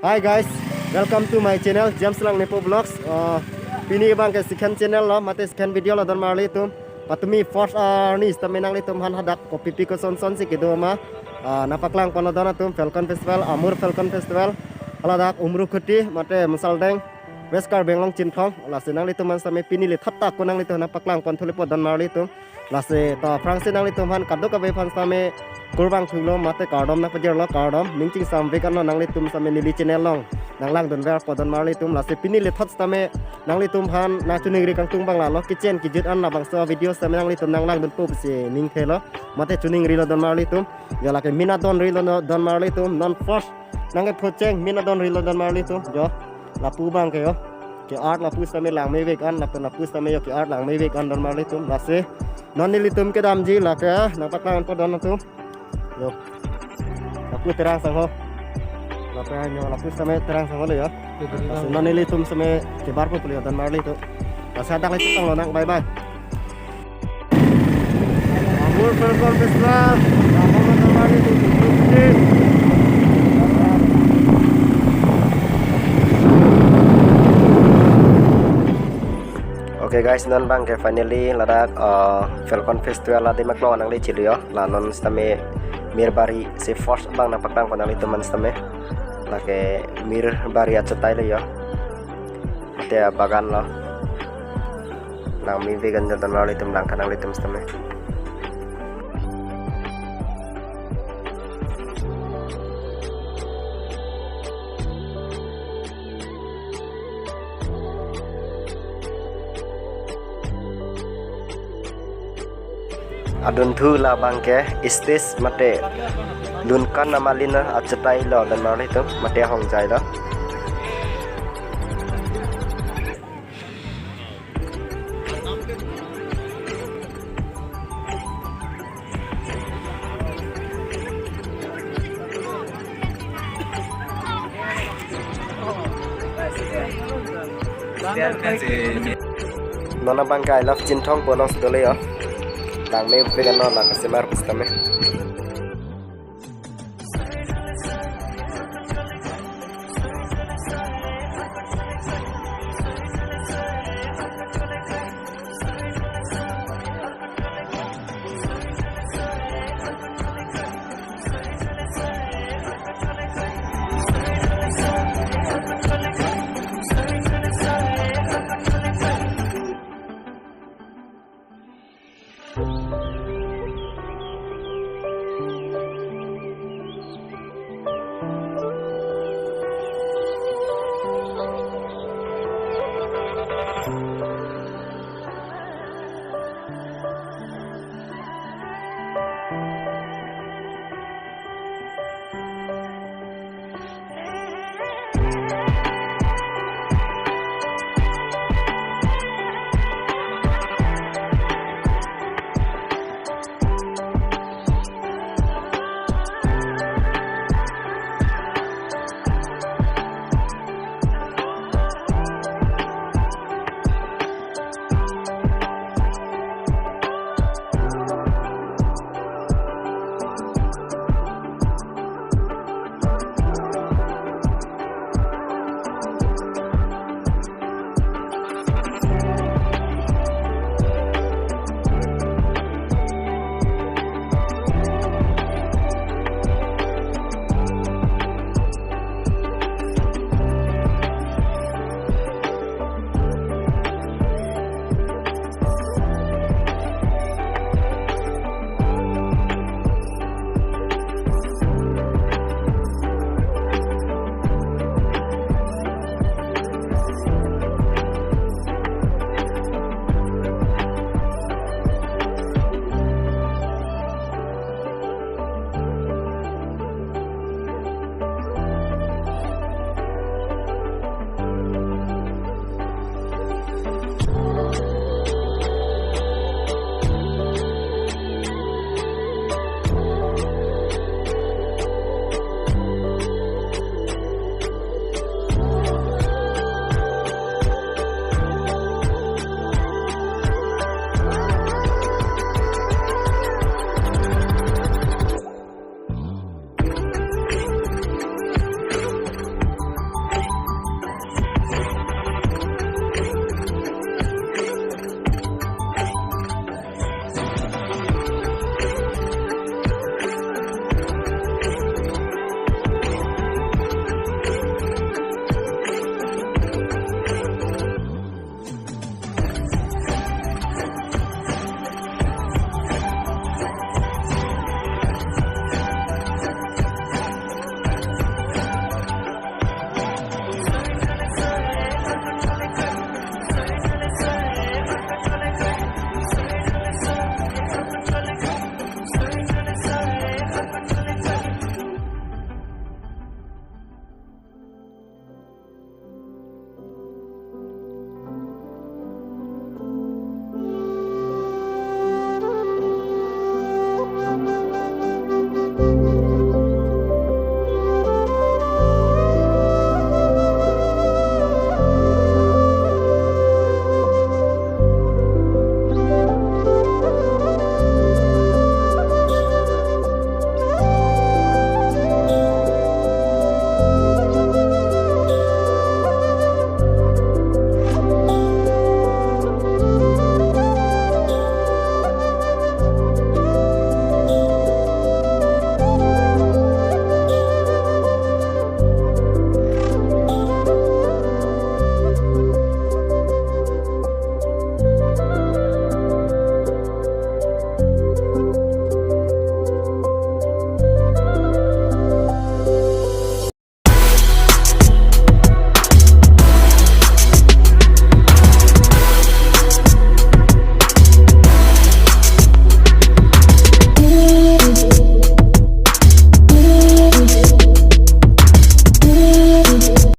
Hi guys, welcome to my channel James Lang Nepo Vlogs. Pini bang ke second channel lo, mate second video lo don marli tum. Patumi first ni staminang li tum han hadak kopi piko son si kido ma. Napaklang kono dona tum Falcon Festival, Amur Falcon Festival. Aladak umru kuti mate musal deng. Weskar benglong cinthong, lasenang li tum man same pini li thatta konang li tum napaklang kon thulipo don marli tum. Lase ta frangsinang li tum han kaddo kabe fan same kurbang thunglo mate kardom na pajer lo kardom ningching sam vekan lo nangli tum same nili channel long nanglang don ver podon marli tum lase pini le thot same nangli tum han na chuning ri kang tung bang la lo kitchen ki jit an na bang so video same nangli tum nanglang don pop se ning thelo mate chuning ri lo don marli tum ya la ke mina don ri lo don marli tum non first nangai photeng mina don ri lo don marli tum jo la pu bang ke yo ke art la pu same lang me vekan la pu same yo ke art lang me vekan don marli tum lase non nili tum ke dam ji la ke na patang podon tum yo lapu terang sango lapu nyo lapu same terang sango le ya non nili tum same ke bar po puli dan marli tu asa dak le tang lo nang bye bye Amur Falcon Festival amur dan marli tu Oke guys, non bang ke finally ladak Falcon Festival la de maklo nang le chilio la non stame mir bari se first bang na patang konang itu man stame la ke mir bari achatai le yo te bagan lo nang mi vegan dan la itum nang kanang itum stame adun thu la bangke istis mate lunkan namalina achatai lo dan marli tu mate hong jai lo nona bangka I love cinthong bolong sedole yo lang may vegan no lang kasi marpus kami